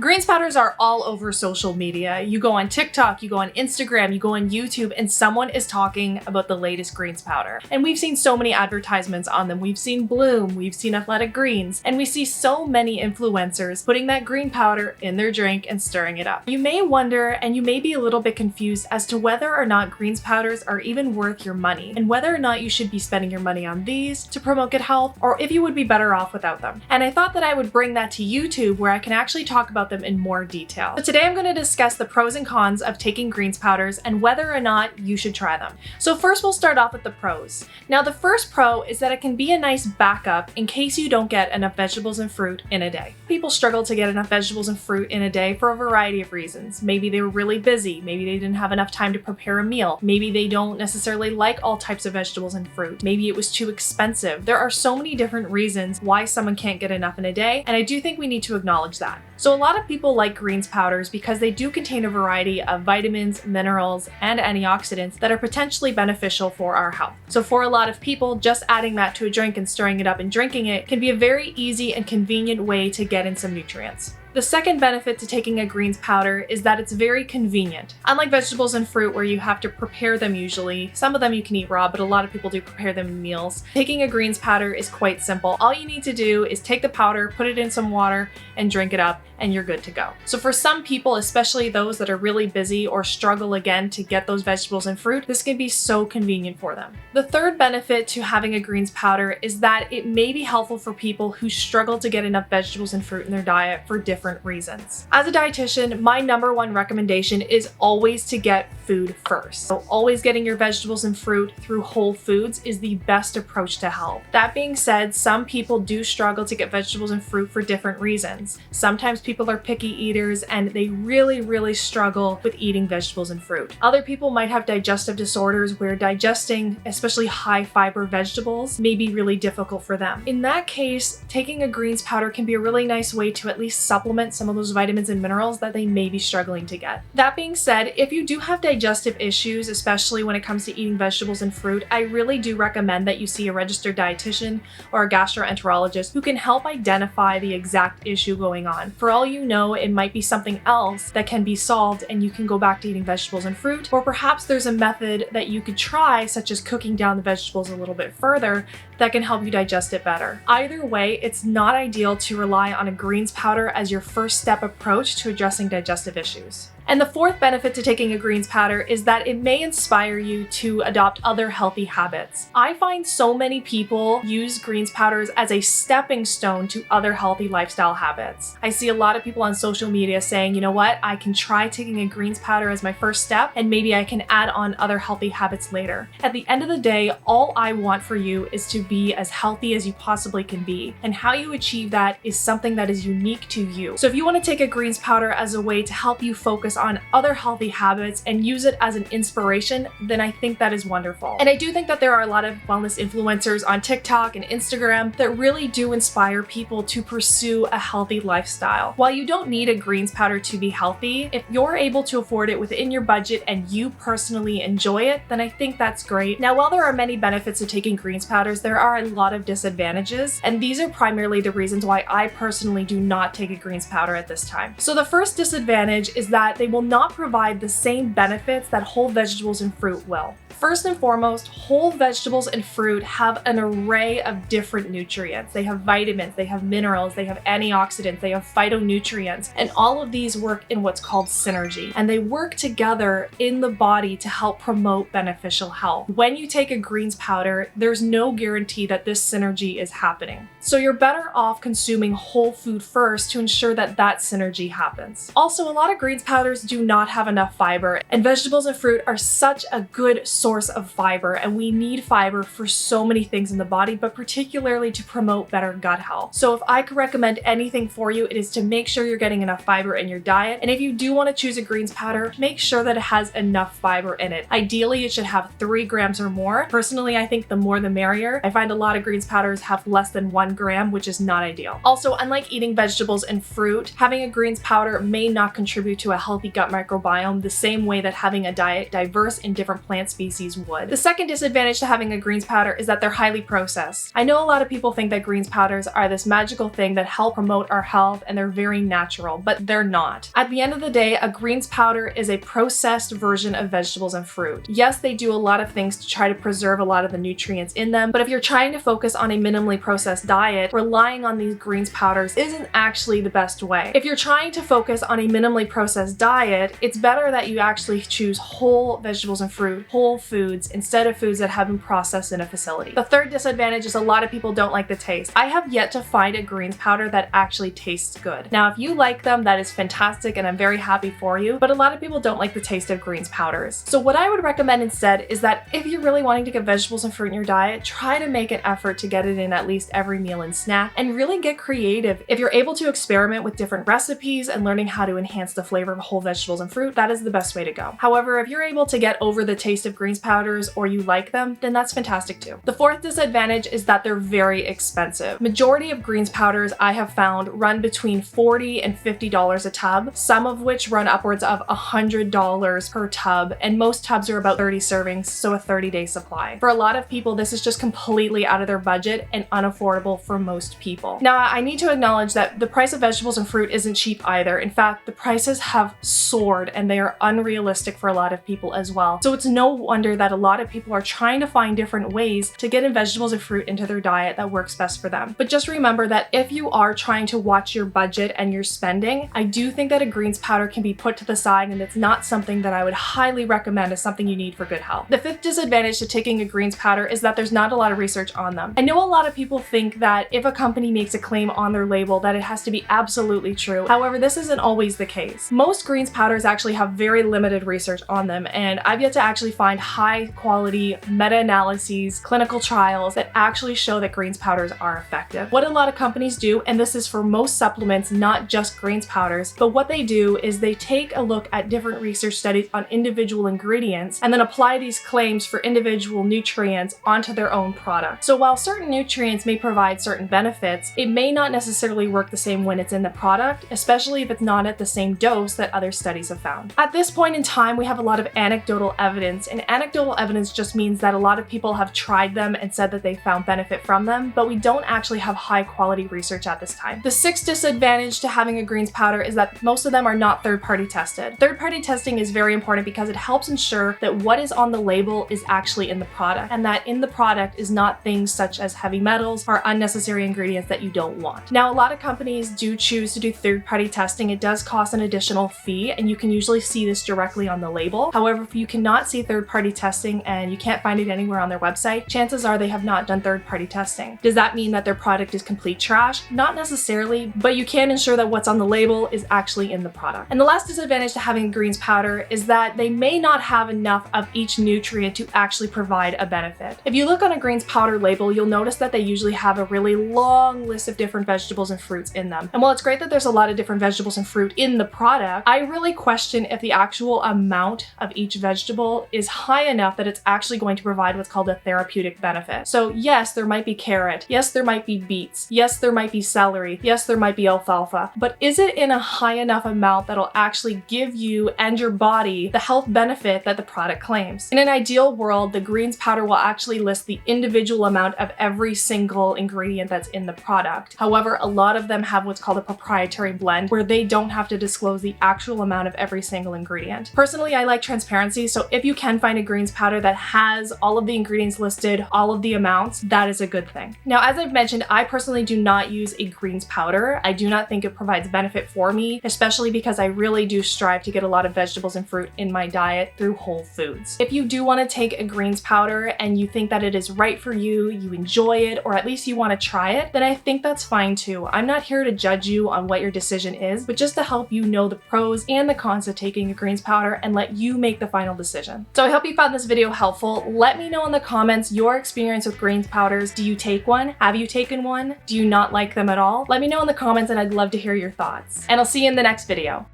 Greens powders are all over social media. You go on TikTok, you go on Instagram, you go on YouTube, and someone is talking about the latest greens powder. And we've seen so many advertisements on them. We've seen Bloom, we've seen Athletic Greens, and we see so many influencers putting that green powder in their drink and stirring it up. You may wonder, and you may be a little bit confused as to whether or not greens powders are even worth your money, and whether or not you should be spending your money on these to promote good health, or if you would be better off without them. And I thought that I would bring that to YouTube where I can actually talk about them in more detail. So today I'm going to discuss the pros and cons of taking greens powders and whether or not you should try them. So first we'll start off with the pros. Now the first pro is that it can be a nice backup in case you don't get enough vegetables and fruit in a day. People struggle to get enough vegetables and fruit in a day for a variety of reasons. Maybe they were really busy, maybe they didn't have enough time to prepare a meal, maybe they don't necessarily like all types of vegetables and fruit, maybe it was too expensive. There are so many different reasons why someone can't get enough in a day, and I do think we need to acknowledge that. So a lot of people like greens powders because they do contain a variety of vitamins, minerals, and antioxidants that are potentially beneficial for our health. So for a lot of people, just adding that to a drink and stirring it up and drinking it can be a very easy and convenient way to get in some nutrients. The second benefit to taking a greens powder is that it's very convenient. Unlike vegetables and fruit where you have to prepare them usually, some of them you can eat raw, but a lot of people do prepare them in meals. Taking a greens powder is quite simple. All you need to do is take the powder, put it in some water, and drink it up, and you're good to go. So for some people, especially those that are really busy or struggle again to get those vegetables and fruit, this can be so convenient for them. The third benefit to having a greens powder is that it may be helpful for people who struggle to get enough vegetables and fruit in their diet for different reasons. As a dietitian, my number one recommendation is always to get food first. So always getting your vegetables and fruit through whole foods is the best approach to health. That being said, some people do struggle to get vegetables and fruit for different reasons. Sometimes people are picky eaters and they really struggle with eating vegetables and fruit. Other people might have digestive disorders where digesting, especially high fiber vegetables, may be really difficult for them. In that case, taking a greens powder can be a really nice way to at least supplement some of those vitamins and minerals that they may be struggling to get. That being said, if you do have digestive issues, especially when it comes to eating vegetables and fruit, I really do recommend that you see a registered dietitian or a gastroenterologist who can help identify the exact issue going on. For all you know, it might be something else that can be solved and you can go back to eating vegetables and fruit, or perhaps there's a method that you could try, such as cooking down the vegetables a little bit further, that can help you digest it better. Either way, it's not ideal to rely on a greens powder as your first step approach to addressing digestive issues. And the fourth benefit to taking a greens powder is that it may inspire you to adopt other healthy habits. I find so many people use greens powders as a stepping stone to other healthy lifestyle habits. I see a lot of people on social media saying, you know what, I can try taking a greens powder as my first step and maybe I can add on other healthy habits later. At the end of the day, all I want for you is to be as healthy as you possibly can be. And how you achieve that is something that is unique to you. So if you want to take a greens powder as a way to help you focus on other healthy habits and use it as an inspiration, then I think that is wonderful. And I do think that there are a lot of wellness influencers on TikTok and Instagram that really do inspire people to pursue a healthy lifestyle. While you don't need a greens powder to be healthy, if you're able to afford it within your budget and you personally enjoy it, then I think that's great. Now, while there are many benefits of taking greens powders, there are a lot of disadvantages, and these are primarily the reasons why I personally do not take a greens powder at this time. So the first disadvantage is that they will not provide the same benefits that whole vegetables and fruit will. First and foremost, whole vegetables and fruit have an array of different nutrients. They have vitamins, they have minerals, they have antioxidants, they have phytonutrients, and all of these work in what's called synergy. And they work together in the body to help promote beneficial health. When you take a greens powder, there's no guarantee that this synergy is happening. So you're better off consuming whole food first to ensure that that synergy happens. Also, a lot of greens powders do not have enough fiber, and vegetables and fruit are such a good source of fiber, and we need fiber for so many things in the body, but particularly to promote better gut health. So if I could recommend anything for you, it is to make sure you're getting enough fiber in your diet, and if you do want to choose a greens powder, make sure that it has enough fiber in it. Ideally, it should have 3 grams or more. Personally, I think the more the merrier. I find a lot of greens powders have less than 1 gram, which is not ideal. Also, unlike eating vegetables and fruit, having a greens powder may not contribute to a healthy gut microbiome the same way that having a diet diverse in different plant species species would. The second disadvantage to having a greens powder is that they're highly processed. I know a lot of people think that greens powders are this magical thing that help promote our health and they're very natural, but they're not. At the end of the day, a greens powder is a processed version of vegetables and fruit. Yes, they do a lot of things to try to preserve a lot of the nutrients in them, but if you're trying to focus on a minimally processed diet, relying on these greens powders isn't actually the best way. If you're trying to focus on a minimally processed diet, it's better that you actually choose whole vegetables and fruit, whole foods, instead of foods that have been processed in a facility. The third disadvantage is a lot of people don't like the taste. I have yet to find a greens powder that actually tastes good. Now, if you like them, that is fantastic and I'm very happy for you, but a lot of people don't like the taste of greens powders. So what I would recommend instead is that if you're really wanting to get vegetables and fruit in your diet, try to make an effort to get it in at least every meal and snack and really get creative. If you're able to experiment with different recipes and learning how to enhance the flavor of whole vegetables and fruit, that is the best way to go. However, if you're able to get over the taste of greens powders or you like them, then that's fantastic too. The fourth disadvantage is that they're very expensive. Majority of greens powders I have found run between $40 and $50 a tub, some of which run upwards of $100 per tub, and most tubs are about 30 servings, so a 30-day supply. For a lot of people, this is just completely out of their budget and unaffordable for most people. Now, I need to acknowledge that the price of vegetables and fruit isn't cheap either. In fact, the prices have soared and they are unrealistic for a lot of people as well. So it's no wonder that a lot of people are trying to find different ways to get in vegetables and fruit into their diet that works best for them. But just remember that if you are trying to watch your budget and your spending, I do think that a greens powder can be put to the side and it's not something that I would highly recommend as something you need for good health. The fifth disadvantage to taking a greens powder is that there's not a lot of research on them. I know a lot of people think that if a company makes a claim on their label that it has to be absolutely true. However, this isn't always the case. Most greens powders actually have very limited research on them, and I've yet to actually find high quality meta-analyses, clinical trials that actually show that greens powders are effective. What a lot of companies do, and this is for most supplements, not just greens powders, but what they do is they take a look at different research studies on individual ingredients and then apply these claims for individual nutrients onto their own product. So while certain nutrients may provide certain benefits, it may not necessarily work the same when it's in the product, especially if it's not at the same dose that other studies have found. At this point in time, we have a lot of anecdotal evidence, and anecdotal evidence just means that a lot of people have tried them and said that they found benefit from them, but we don't actually have high quality research at this time. The sixth disadvantage to having a greens powder is that most of them are not third-party tested. Third-party testing is very important because it helps ensure that what is on the label is actually in the product, and that in the product is not things such as heavy metals or unnecessary ingredients that you don't want. Now, a lot of companies do choose to do third-party testing. It does cost an additional fee, and you can usually see this directly on the label. However, if you cannot see third-party testing and you can't find it anywhere on their website, chances are they have not done third-party testing. Does that mean that their product is complete trash? Not necessarily, but you can ensure that what's on the label is actually in the product. And the last disadvantage to having greens powder is that they may not have enough of each nutrient to actually provide a benefit. If you look on a greens powder label, you'll notice that they usually have a really long list of different vegetables and fruits in them. And while it's great that there's a lot of different vegetables and fruit in the product, I really question if the actual amount of each vegetable is high enough that it's actually going to provide what's called a therapeutic benefit. So yes, there might be carrot. Yes, there might be beets. Yes, there might be celery. Yes, there might be alfalfa. But is it in a high enough amount that'll actually give you and your body the health benefit that the product claims? In an ideal world, the greens powder will actually list the individual amount of every single ingredient that's in the product. However, a lot of them have what's called a proprietary blend where they don't have to disclose the actual amount of every single ingredient. Personally, I like transparency, so if you can find a greens powder that has all of the ingredients listed, all of the amounts, that is a good thing. Now, as I've mentioned, I personally do not use a greens powder. I do not think it provides benefit for me, especially because I really do strive to get a lot of vegetables and fruit in my diet through whole foods. If you do want to take a greens powder and you think that it is right for you, you enjoy it, or at least you want to try it, then I think that's fine too. I'm not here to judge you on what your decision is, but just to help you know the pros and the cons of taking a greens powder and let you make the final decision. So I hope you found this video helpful. Let me know in the comments your experience with greens powders. Do you take one? Have you taken one? Do you not like them at all? Let me know in the comments and I'd love to hear your thoughts. And I'll see you in the next video.